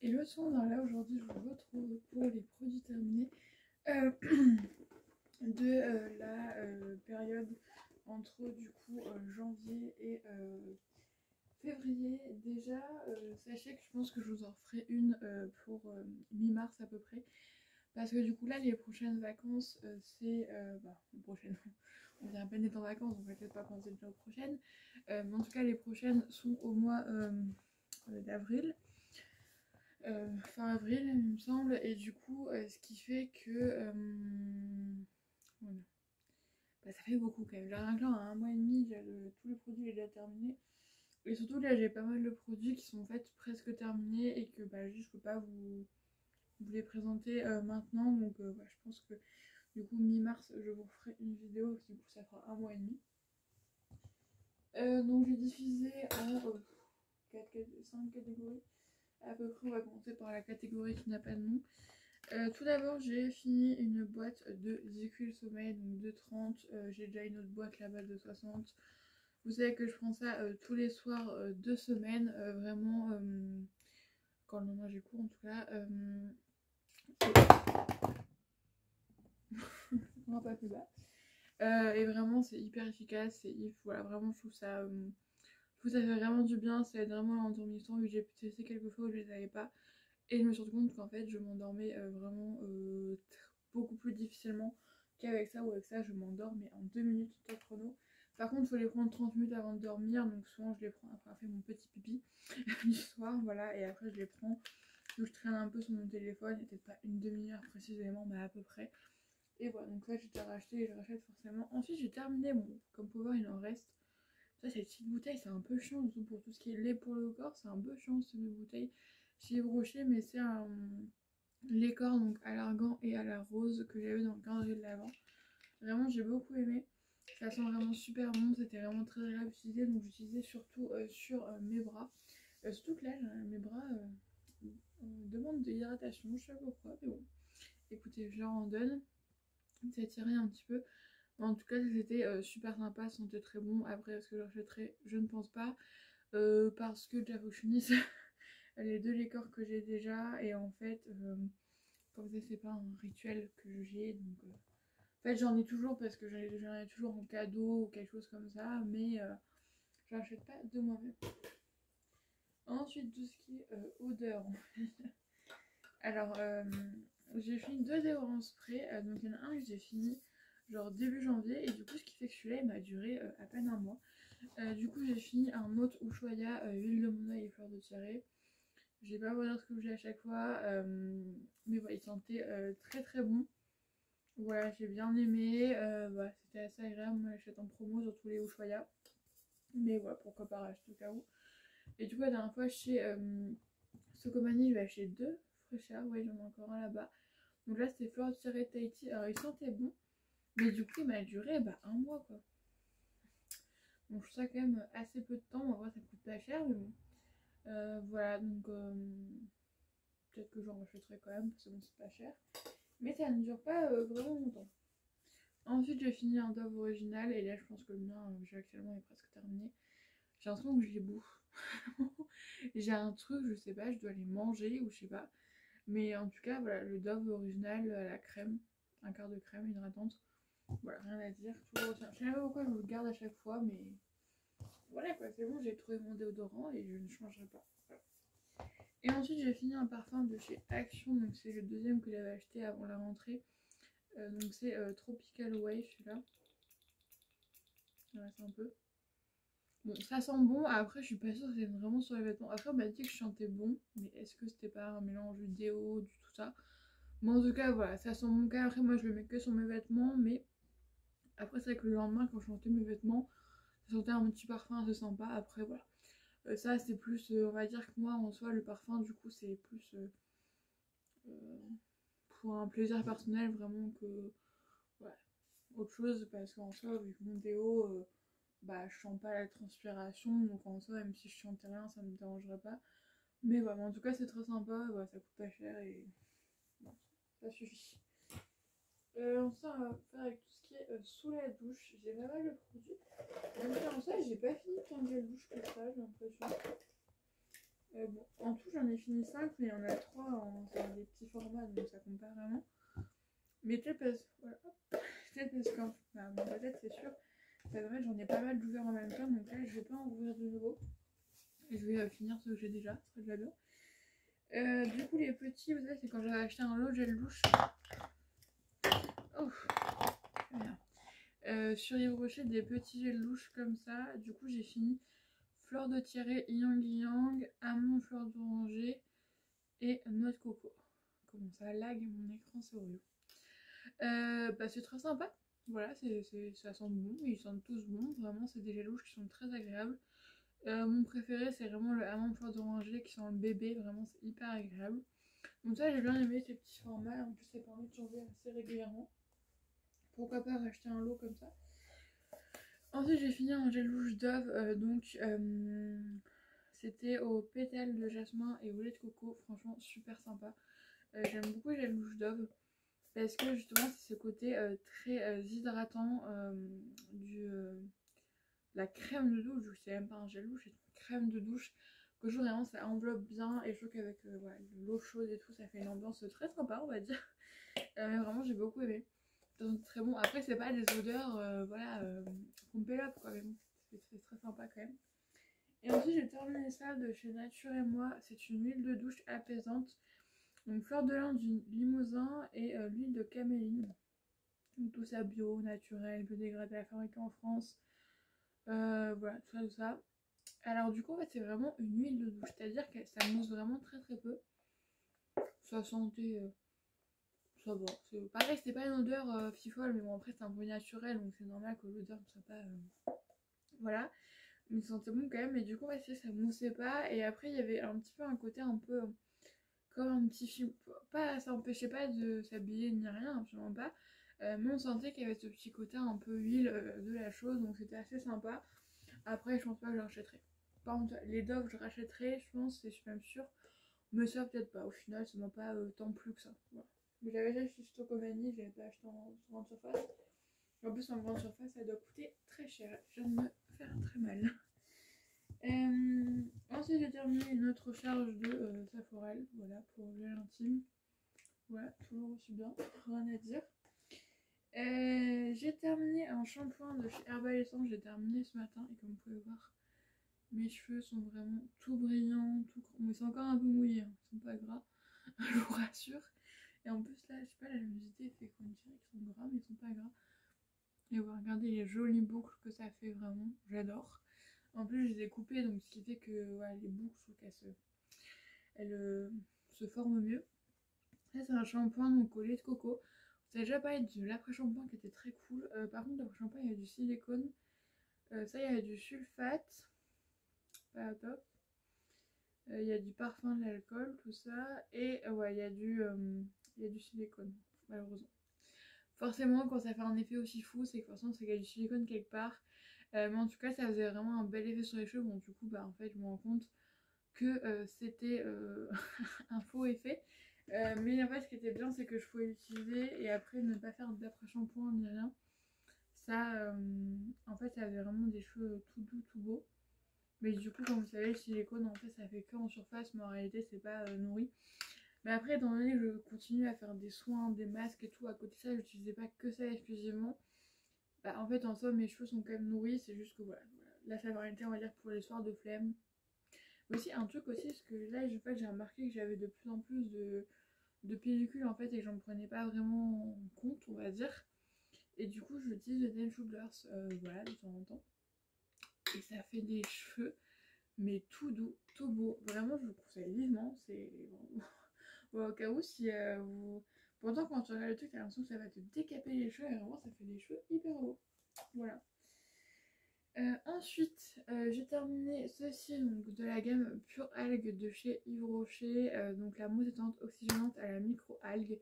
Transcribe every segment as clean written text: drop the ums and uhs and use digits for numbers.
Et le son, là aujourd'hui je vous retrouve pour les produits terminés de la période entre du coup janvier et février. Déjà sachez que je pense que je vous en ferai une pour mi-mars à peu près, parce que du coup là les prochaines vacances c'est les prochaines on vient à peine d'être en vacances, donc peut-être pas penser déjà aux prochaines, mais en tout cas les prochaines sont au mois d'avril. Fin avril il me semble, et du coup ce qui fait que voilà. Bah, ça fait beaucoup quand même. J'ai rien que là, en un mois et demi, tous les produits j'ai déjà terminés. Et surtout là j'ai pas mal de produits qui sont en fait presque terminés et que bah juste je peux pas vous les présenter maintenant. Donc bah, je pense que du coup mi-mars je vous ferai une vidéo, parce que du coup ça fera un mois et demi. Donc j'ai diffusé en 5 catégories à peu près. On va commencer par la catégorie qui n'a pas de nom. Tout d'abord j'ai fini une boîte de ZQL Sommeil, donc de 30. J'ai déjà une autre boîte là-bas de 60. Vous savez que je prends ça tous les soirs de semaine, vraiment quand le lendemain j'ai cours en tout cas. Non, pas plus bas. Et vraiment c'est hyper efficace, voilà, vraiment je trouve ça fait vraiment du bien, ça aide vraiment à l'endormissement, vu que j'ai pu tester quelques fois où je les avais pas. Et je me suis rendu compte qu'en fait je m'endormais vraiment beaucoup plus difficilement qu'avec ça, ou avec ça je m'endors mais en 2 minutes top chrono. Par contre il faut les prendre 30 minutes avant de dormir, donc souvent je les prends après avoir fait mon petit pipi du soir, voilà, et après je les prends. Donc je traîne un peu sur mon téléphone, et peut-être pas une demi-heure précisément, mais à peu près. Et voilà, donc là j'ai déjà racheté et je rachète forcément. Ensuite j'ai terminé, bon, comme vous pouvez voir il en reste. Ça, cette petite bouteille, c'est un peu chiant, surtout pour tout ce qui est lait pour le corps, c'est un peu chiant cette bouteille chez Brochet, mais c'est un lait corps donc à l'argan et à la rose que j'avais dans le calendrier de l'Avent. Vraiment j'ai beaucoup aimé, ça sent vraiment super bon, c'était vraiment très agréable d'utiliser, donc j'utilisais surtout sur mes bras. Surtout que là mes bras demandent de l'hydratation, je sais pas pourquoi, mais bon, écoutez, je leur en donne, ça tirait un petit peu. En tout cas c'était super sympa, ça sentait très bon. Après est-ce que je rachèterai, je ne pense pas, parce que déjà faut que je finisse les 2 liqueurs que j'ai déjà, et en fait comme ça c'est pas un rituel que j'ai, donc en fait j'en ai toujours parce que j'en ai toujours en cadeau ou quelque chose comme ça, mais je n'achète pas de moi-même. Ensuite tout ce qui est odeur alors j'ai fini 2 déodorants spray, donc il y en a un que j'ai fini genre début janvier, et du coup ce qui fait que celui-là il m'a duré à peine un mois. Du coup j'ai fini un autre Ushuaïa huile de monoeil et fleurs de tiare. Je vais pas vous dire ce que j'ai à chaque fois, mais voilà, il sentait très très bon. Voilà, j'ai bien aimé, voilà, c'était assez agréable. Moi j'achète en promo sur tous les Ushuaïa, mais voilà, pourquoi pas racheter au cas où. Et du coup la dernière fois chez Socomani je vais acheter 2 fraîcheurs, ouais j'en ai encore un là-bas. Donc là c'était fleur de tiare Tahiti, alors il sentait bon, mais du coup il m'a duré un mois quoi. Donc je trouve ça quand même assez peu de temps, en vrai ça coûte pas cher, mais bon. Voilà, donc peut-être que j'en rachèterai quand même parce que bon, c'est pas cher, mais ça ne dure pas vraiment longtemps. Ensuite j'ai fini un Dove original, et là je pense que le mien j'ai actuellement est presque terminé. J'ai l'impression que je les bouffe. J'ai un truc, je sais pas, je dois les manger ou je sais pas, mais en tout cas voilà, le Dove original à la crème, un quart de crème hydratante, voilà, rien à dire, tout le retient. Je sais pas pourquoi je le garde à chaque fois, mais voilà quoi, c'est bon, j'ai trouvé mon déodorant et je ne changerai pas. Voilà. Et ensuite j'ai fini un parfum de chez Action, donc c'est le deuxième que j'avais acheté avant la rentrée. Donc c'est Tropical Way celui-là. Il reste un peu. Bon, ça sent bon, après je suis pas sûre que c'est vraiment sur les vêtements. Après on m'a dit que je sentais bon, mais est-ce que c'était pas un mélange de déo, du tout ça. Mais en tout cas voilà, ça sent bon. Après moi je le mets que sur mes vêtements, mais après c'est vrai que le lendemain quand je sentais mes vêtements, ça sentait un petit parfum assez sympa. Après voilà. Ça c'est plus, on va dire que moi en soi le parfum du coup c'est plus pour un plaisir personnel vraiment que ouais, autre chose, parce qu'en soi vu que mon déo je sens pas la transpiration, donc en soi même si je sentais rien ça me dérangerait pas. Mais voilà, en tout cas c'est très sympa, voilà, ça coûte pas cher et bon, ça suffit. Ensuite on va faire avec tout ce qui est sous la douche. J'ai pas mal de produits, donc en soi j'ai pas fini tant de douche que ça, j'ai l'impression. Bon, en tout j'en ai fini 5, mais il y en a 3 dans des petits formats, donc ça compte pas vraiment. Mais peut-être parce, voilà. Peut-être parce que bah, dans ma tête c'est sûr, en fait j'en ai pas mal d'ouverts en même temps, donc là je vais pas en ouvrir de nouveau. Et je vais finir ce que j'ai déjà, ce serait déjà bien. Du coup les petits, vous savez, c'est quand j'avais acheté un lot de gel douche. Oh, sur Yves Rocher, des petits gels douche comme ça. Du coup j'ai fini fleur de tiret, yang yang, amande, fleur d'oranger et noix de coco. Comment ça lag mon écran, c'est horrible. Bah, c'est très sympa. Voilà, ça sent bon, ils sentent tous bon. Vraiment, c'est des gels douche qui sont très agréables. Mon préféré, c'est vraiment le amande fleur d'oranger qui sent le bébé. Vraiment, c'est hyper agréable. Donc ça, j'ai bien aimé ces petits formats. En plus, ça permet de changer assez régulièrement. Pourquoi pas racheter un lot comme ça. Ensuite, j'ai fini un gel douche Dove. C'était au pétales de jasmin et au lait de coco. Franchement, super sympa. J'aime beaucoup les gel douche Dove. Parce que justement, c'est ce côté très hydratant la crème de douche. C'est même pas un gel douche, c'est une crème de douche. Que je trouve vraiment ça enveloppe bien. Et je trouve qu'avec voilà, l'eau chaude et tout, ça fait une ambiance très sympa, on va dire. Mais vraiment, j'ai beaucoup aimé. Donc, très bon. Après, c'est pas des odeurs, voilà, pompélope quoi. Mais bon, c'est très sympa quand même. Et ensuite, j'ai terminé ça de chez Nature et Moi. C'est une huile de douche apaisante. Donc fleur de lin du limousin et l'huile de caméline. Donc tout ça bio, naturel, biodégradable, fabriqué en France. Voilà, tout ça. Alors du coup en fait c'est vraiment une huile de douche, c'est-à-dire que ça mousse vraiment très très peu. Ça sentait, ça va. Pareil, c'était pas une odeur fifole, mais bon après c'est un peu naturel, donc c'est normal que l'odeur ne soit pas... Voilà. Mais ça sentait bon quand même, et du coup ouais, ça moussait pas. Et après il y avait un petit peu un côté un peu... comme un petit film, pas, ça empêchait pas de s'habiller ni rien, absolument pas, mais on sentait qu'il y avait ce petit côté un peu huile de la chose, donc c'était assez sympa. Après je pense pas que je rachèterai. Par contre les Dove je rachèterai, je pense, c'est je suis même sûre, mais ça peut-être pas, au final ça m'a pas tant plu que ça. Voilà. Mais j'avais déjà acheté Stocomanie, je l'avais pas acheté en grande surface. En plus en grande surface ça doit coûter très cher, je viens de me faire très mal. Ensuite j'ai terminé une autre charge de Saforel, voilà, pour le gel intime. Voilà, toujours aussi bien, rien à dire. J'ai terminé un shampoing de chez Herbal Essence, j'ai terminé ce matin et comme vous pouvez voir, mes cheveux sont vraiment tout brillants, tout mais c'est encore un peu mouillé, hein. Ils sont pas gras, je vous rassure. Et en plus là, je sais pas, la luminosité fait qu'on dirait qu'ils sont gras mais ils sont pas gras. Et vous regardez les jolies boucles que ça fait, vraiment, j'adore. En plus je les ai coupées, donc ce qui fait que voilà, les boucles, je trouve qu'elles se forment mieux. Ça c'est un shampoing donc au lait de coco. Vous avez déjà parlé de l'après-shampoing qui était très cool. Par contre l'après-shampoing il y a du silicone. Ça il y a du sulfate. Pas top. Il y a du parfum, de l'alcool, tout ça. Et ouais, il y a du silicone, malheureusement. Forcément quand ça fait un effet aussi fou, c'est que forcément c'est qu'il y a du silicone quelque part. Mais en tout cas ça faisait vraiment un bel effet sur les cheveux. Bon du coup bah en fait je me rends compte que c'était un faux effet. Mais en fait ce qui était bien c'est que je pouvais l'utiliser et après ne pas faire d'après shampoing ni rien. Ça en fait ça avait vraiment des cheveux tout doux, tout beaux. Mais du coup comme vous savez le silicone en fait ça fait que en surface, mais en réalité c'est pas nourri. Mais après étant donné que je continue à faire des soins, des masques et tout à côté de ça, j'utilisais pas que ça exclusivement. Bah en fait en somme mes cheveux sont quand même nourris, c'est juste que voilà, la favorité on va dire pour les soirs de flemme. Aussi un truc aussi, parce que là j'ai remarqué que j'avais de plus en plus de pellicules en fait et que j'en prenais pas vraiment en compte on va dire. Et du coup j'utilise le Nail Sugars voilà de temps en temps. Et ça fait des cheveux mais tout doux, tout beau. Vraiment je vous conseille vivement, c'est vraiment... Bon, au cas où si vous... Pourtant quand tu regardes le truc t'as l'impression que ça va te décaper les cheveux et vraiment ça fait des cheveux hyper beaux. Voilà. Ensuite, j'ai terminé ceci donc de la gamme Pure Algue de chez Yves Rocher, donc la mousse détente oxygénante à la micro-algue.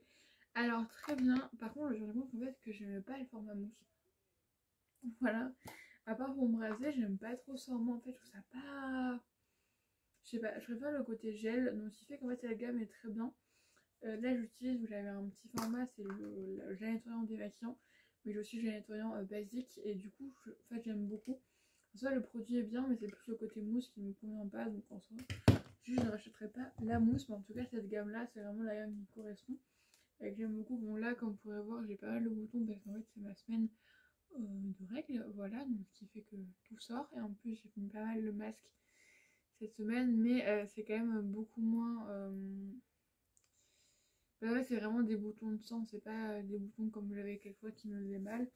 Alors très bien, par contre je me rends compte en fait que j'aimais pas le format mousse. Voilà, à part pour me raser, j'aime pas trop ce format en fait, je trouve ça pas... Je sais pas, je préfère le côté gel, donc ce qui fait qu'en fait la gamme est très bien. Là j'utilise, vous avez un petit format, c'est le gel nettoyant démaquillant, mais j'ai aussi le gel nettoyant basique et du coup en fait j'aime beaucoup. En soi le produit est bien mais c'est plus le côté mousse qui me convient pas, donc en soi Je ne rachèterai pas la mousse, mais en tout cas cette gamme là c'est vraiment la gamme qui me correspond et que j'aime beaucoup. Bon là comme vous pourrez voir j'ai pas mal de boutons parce qu'en fait c'est ma semaine de règles, voilà, donc ce qui fait que tout sort. Et en plus j'ai mis pas mal le masque cette semaine, mais c'est quand même beaucoup moins... Bah ouais, c'est vraiment des boutons de sang, c'est pas des boutons comme j'avais quelquefois qui me faisaient mal.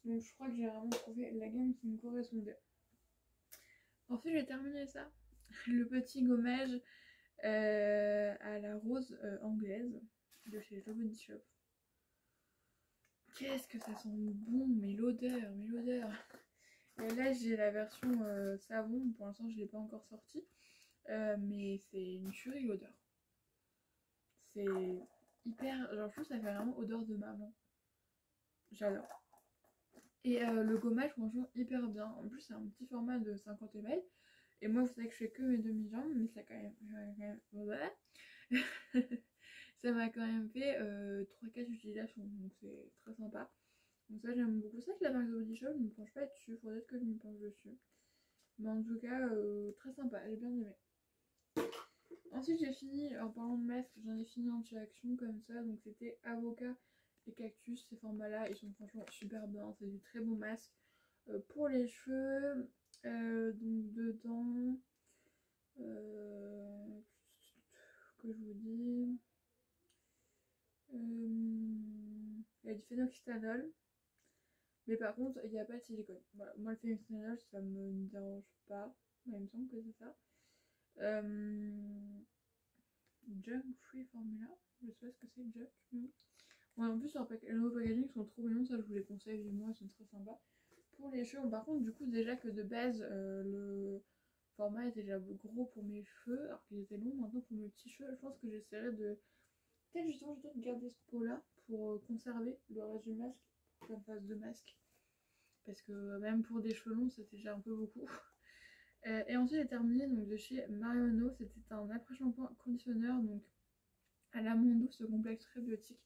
Donc je crois que j'ai vraiment trouvé la gamme qui me correspondait. Ensuite j'ai terminé ça, le petit gommage à la rose anglaise de chez The Body Shop. Qu'est-ce que ça sent bon, mais l'odeur, mais l'odeur. Et là j'ai la version savon, pour l'instant je l'ai pas encore sortie, mais c'est une tuerie l'odeur. C'est hyper, genre je trouve que ça fait vraiment odeur de maman. J'adore. Et le gommage franchement hyper bien. En plus c'est un petit format de 50 ml. Et moi vous savez que je fais que mes demi-jambes, mais ça quand même... Voilà. Ça m'a quand même fait 3-4 utilisations, donc c'est très sympa. Donc ça j'aime beaucoup. Ça que la marque de Body Shop, je me penche pas dessus, faudrait que je me penche dessus. Mais en tout cas très sympa, j'ai bien aimé. Ensuite j'ai fini, en parlant de masque, j'en ai fini anti-action comme ça. Donc c'était avocat et cactus, ces formats là, ils sont franchement super bien. C'est du très bon masque pour les cheveux. Donc dedans, que je vous dis, il y a du phénoxystanol, mais par contre il n'y a pas de silicone. Voilà. Moi le phénoxystanol ça me dérange pas, mais il me semble que c'est ça. Junk Free Formula, je sais pas ce que c'est junk. Ouais, en plus les nouveaux packaging sont trop mignons, ça je vous les conseille vivement, ils sont très sympas. Pour les cheveux, par contre du coup déjà que de base le format était déjà gros pour mes cheveux alors qu'ils étaient longs. Maintenant pour mes petits cheveux je pense que j'essaierai de peut-être justement je dois garder ce pot là pour conserver le reste du masque, pour qu'on fasse 2 masques, parce que même pour des cheveux longs c'était déjà un peu beaucoup. Et ensuite j'ai terminé donc de chez Marionneau, c'était un après-shampoing conditionneur donc à l'amande douce, complexe prébiotique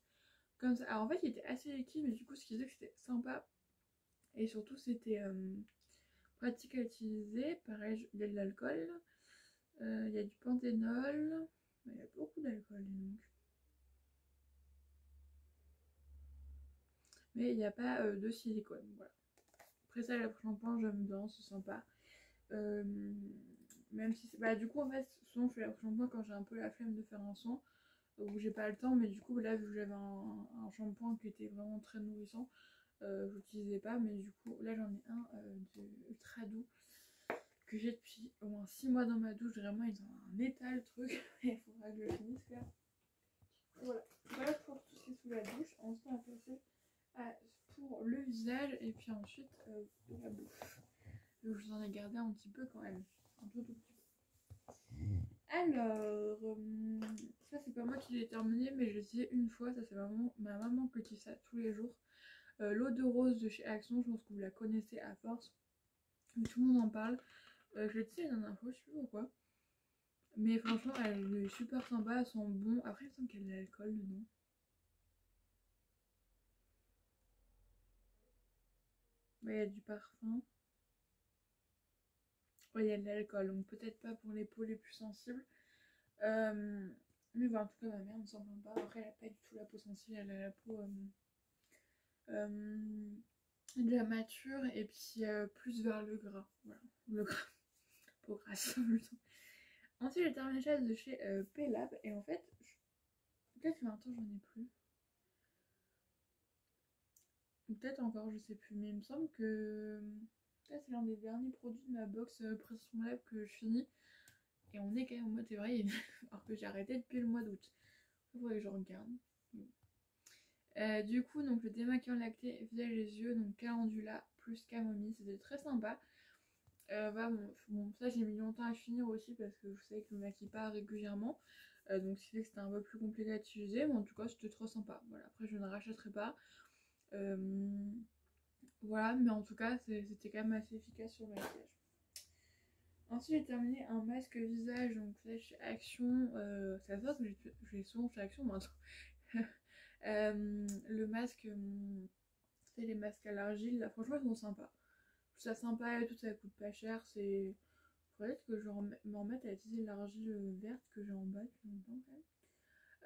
comme ça. Alors en fait il était assez liquide, mais du coup ce qui faisait que c'était sympa et surtout c'était pratique à utiliser. Pareil il y a de l'alcool, il y a du panthénol, il y a beaucoup d'alcool donc. Mais il n'y a pas de silicone, voilà. Après ça l'après-shampoing j'aime bien, c'est sympa. Même si c'est... Bah du coup en fait souvent je fais l'après-shampoing quand j'ai un peu la flemme de faire un soin, où j'ai pas le temps, mais du coup là vu que j'avais un shampoing qui était vraiment très nourrissant, j'utilisais pas, mais du coup là j'en ai un de ultra doux que j'ai depuis au moins 6 mois dans ma douche. Vraiment ils ont un état le truc, il faudra que je le finisse là. Voilà, voilà pour tout ce qui est sous la douche. Ensuite on va passer pour le visage et puis ensuite de la bouffe. Donc je vous en ai gardé un petit peu quand même, un tout petit peu. Alors, ça c'est pas moi qui l'ai terminé, mais je le disais une fois, ça c'est vraiment ma maman qui utilise ça tous les jours. L'eau de rose de chez Action, je pense que vous la connaissez à force, mais tout le monde en parle. Je l'ai dit la dernière fois, je sais plus pourquoi. Mais franchement, elle est super sympa, elle sent bon. Après, il me semble qu'il y a de l'alcool dedans. Ouais, il y a du parfum. Ouais, il y a de l'alcool, donc peut-être pas pour les peaux les plus sensibles. Mais bon, en tout cas, ma mère ne s'en plaint pas. Après, elle a pas du tout la peau sensible, elle a la peau déjà mature et puis plus vers le gras. Voilà, le gras. Peau grasse. Ensuite, j'ai terminé chasse de chez P-Lab et en fait, peut-être que maintenant j'en ai plus. Ou peut-être encore, je sais plus, mais il me semble que peut-être c'est l'un des derniers produits de ma box Pression Lab que je finis. Et on est quand même au mois de février, alors que j'ai arrêté depuis le mois d'août. Il faudrait que je regarde. Du coup, donc le démaquillant lacté visage et les yeux, donc calendula plus camomille, c'était très sympa. Bah, bon, ça j'ai mis longtemps à finir aussi parce que je savais que je me maquille pas régulièrement. Donc ce qui fait que c'était un peu plus compliqué à utiliser, mais en tout cas c'était trop sympa. Voilà, après je ne rachèterai pas. Voilà, mais en tout cas c'était quand même assez efficace sur le maquillage. Ensuite j'ai terminé un masque visage, donc là chez Action, ça se voit que je l'ai souvent chez Action maintenant. Le masque, c'est les masques à l'argile, là franchement ils sont sympas. Je trouve ça sympa et tout, ça coûte pas cher, c'est Peut-être que je vais me remettre à utiliser l'argile verte que j'ai en bas depuis longtemps quand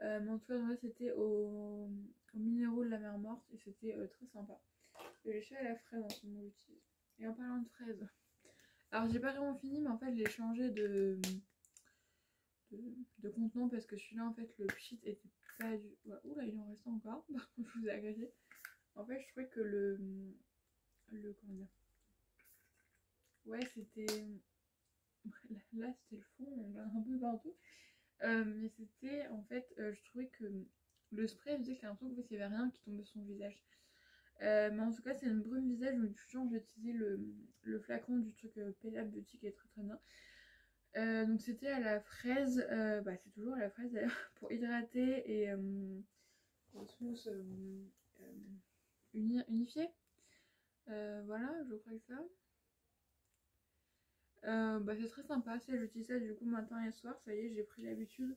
même. Mais en tout cas, moi c'était au minéraux de la mer morte et c'était très sympa. Et je suis à la fraise en ce moment, j'utilise. Et en parlant de fraises, alors j'ai pas vraiment fini, mais en fait j'ai changé de contenant parce que celui-là en fait le pchit était pas du. Ouais, oula, il en reste encore, par contre je vous ai agrégé. En fait, je trouvais que comment dire. Ouais, c'était. Là, c'était le fond, on l'a un peu partout. Mais c'était en fait, je trouvais que le spray faisait que j'ai l'impression qu'il n'y avait rien qui tombait sur son visage. Mais en tout cas, c'est une brume visage, donc toujours j'ai utilisé le flacon du truc Pella Beauty qui est très très bien. Donc c'était à la fraise, bah c'est toujours à la fraise d'ailleurs, pour hydrater et smooth unifier. Voilà, je crois que ça. Bah c'est très sympa, j'utilise ça du coup matin et soir, ça y est j'ai pris l'habitude.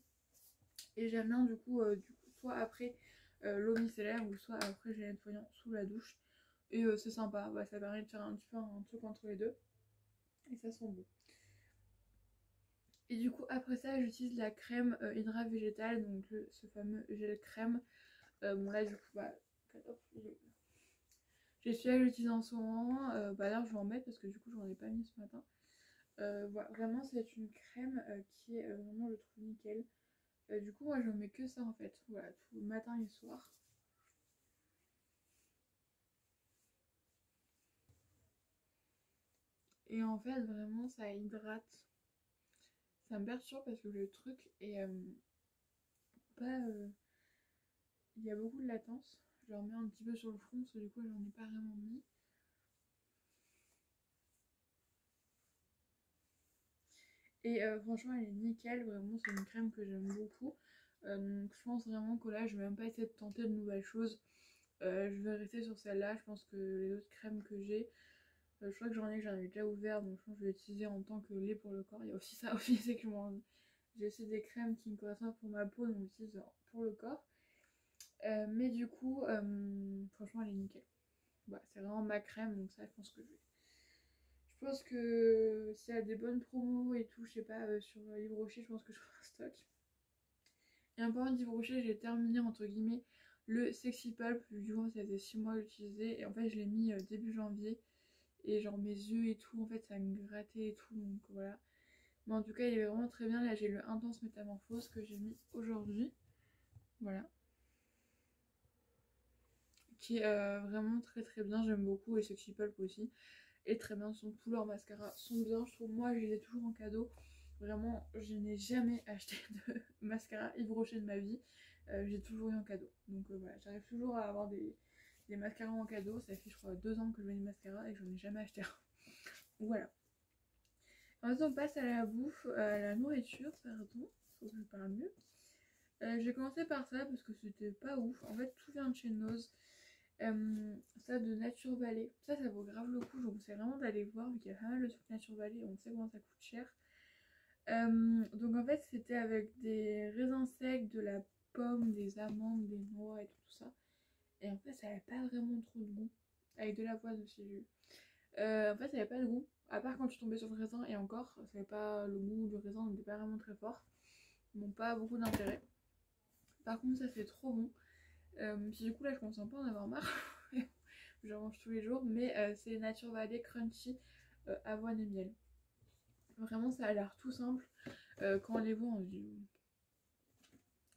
Et j'aime bien du coup soit après l'eau micellaire ou soit après j'ai nettoyant sous la douche. Et c'est sympa, bah, ça permet de faire un petit peu un truc entre les deux. Et ça sent bon. Et du coup après ça j'utilise la crème Hydra végétale, donc ce fameux gel crème. Bon là du coup bah j'ai celui-là que j'utilise en ce moment. Bah là je vais en mettre parce que du coup j'en ai pas mis ce matin. Voilà, vraiment c'est une crème qui est vraiment je trouve nickel. Du coup moi j'en mets que ça en fait, voilà, tout matin et soir. Et en fait vraiment ça hydrate. Ça me perturbe parce que le truc est pas... il y a beaucoup de latence. Je le remets un petit peu sur le front parce que du coup j'en ai pas vraiment mis. Et franchement elle est nickel, vraiment c'est une crème que j'aime beaucoup. Donc je pense vraiment que là je vais même pas essayer de tenter de nouvelles choses. Je vais rester sur celle-là, je pense que les autres crèmes que j'ai, je crois que j'en ai déjà ouvert, donc je pense que je vais utiliser en tant que lait pour le corps. Il y a aussi ça aussi, c'est que j'ai aussi des crèmes qui me correspondent pour ma peau, donc j'utilise pour le corps. Mais du coup, franchement elle est nickel. Bah, c'est vraiment ma crème, donc ça je pense que je vais. Je pense que s'il y a des bonnes promos et tout, je sais pas, sur Yves Rocher, je pense que je ferai un stock. Et en parlant d'Yves Rocher, j'ai terminé entre guillemets le Sexy Pulp, du coup ça faisait 6 mois à l'utiliser, et en fait je l'ai mis début janvier, et genre mes yeux et tout, en fait ça me grattait et tout, donc voilà. Mais en tout cas il est vraiment très bien, là j'ai le Intense Métamorphose que j'ai mis aujourd'hui, voilà. Qui est vraiment très très bien, j'aime beaucoup, et Sexy Pulp aussi. Et très bien, tous leurs mascaras sont bien, je trouve. Moi je les ai toujours en cadeau. Vraiment, je n'ai jamais acheté de mascara Yves Rocher de ma vie. J'ai toujours eu en cadeau. Donc voilà, j'arrive toujours à avoir des mascaras en cadeau. Ça fait je crois 2 ans que je mets des mascaras et que j'en ai jamais acheté un. Voilà. Ensuite on passe à la bouffe, à la nourriture, pardon. Faut que je parle mieux. J'ai commencé par ça parce que c'était pas ouf. En fait tout vient de chez Nose. Ça de Nature Valley, ça vaut grave le coup, je vous conseille vraiment d'aller voir vu qu'il y a pas mal de trucs Nature Valley, on sait comment ça coûte cher. Donc en fait c'était avec des raisins secs, de la pomme, des amandes, des noix et tout ça. Et en fait ça avait pas vraiment trop de goût, avec de l'avoine aussi j'ai eu. En fait ça avait pas de goût, à part quand tu tombais sur le raisin, et encore ça avait pas le goût du raisin, n'était pas vraiment très fort. Donc pas beaucoup d'intérêt. Par contre ça c'est trop bon. Puis du coup là je commence un peu à en avoir marre. J'en mange tous les jours, mais c'est Nature Valley Crunchy avoine et miel. Vraiment ça a l'air tout simple. Quand on les voit on se dit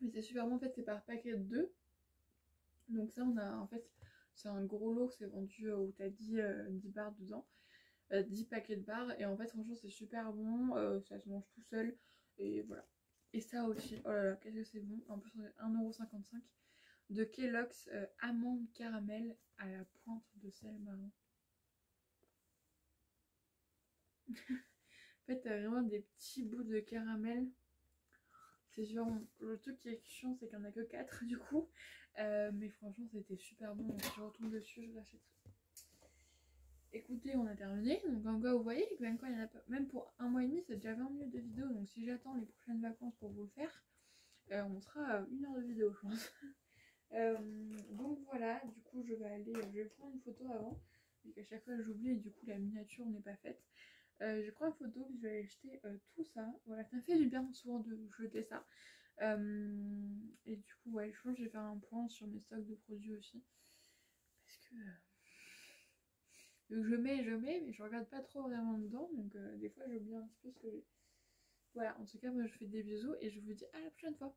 mais c'est super bon, en fait c'est par paquet de 2. Donc ça on a en fait c'est un gros lot, c'est vendu où t'as 10 barres dedans, 10 paquets de barres, et en fait franchement c'est super bon, ça se mange tout seul et voilà. Et ça aussi, oh là là qu'est-ce que c'est bon, en plus on est 1,55 € de Kellogg's amande caramel à la pointe de sel marron. En fait, t'as vraiment des petits bouts de caramel. C'est sûr, le truc qui est chiant, c'est qu'il n'y en a que 4 du coup. Mais franchement, c'était super bon. Si je retombe dessus, je l'achète. Écoutez, on a terminé. Donc, en quoi vous voyez, même quand il y en a pas, même pour 1 mois et demi, c'est déjà 20 minutes de vidéo. Donc, si j'attends les prochaines vacances pour vous le faire, on sera à 1 heure de vidéo, je pense. Donc, voilà. Du coup, je vais aller. Je vais prendre une photo avant. Vu qu'à chaque fois, j'oublie et du coup, la miniature n'est pas faite. Je prends une photo, puis je vais aller jeter tout ça. Voilà, ça me fait du bien souvent de jeter ça. Et du coup, ouais, je pense que je vais faire un point sur mes stocks de produits aussi. Parce que je mets, mais je regarde pas trop vraiment dedans. Donc des fois, j'oublie un petit peu ce que j'ai. Voilà, en tout cas, moi je vous fais des bisous et je vous dis à la prochaine fois.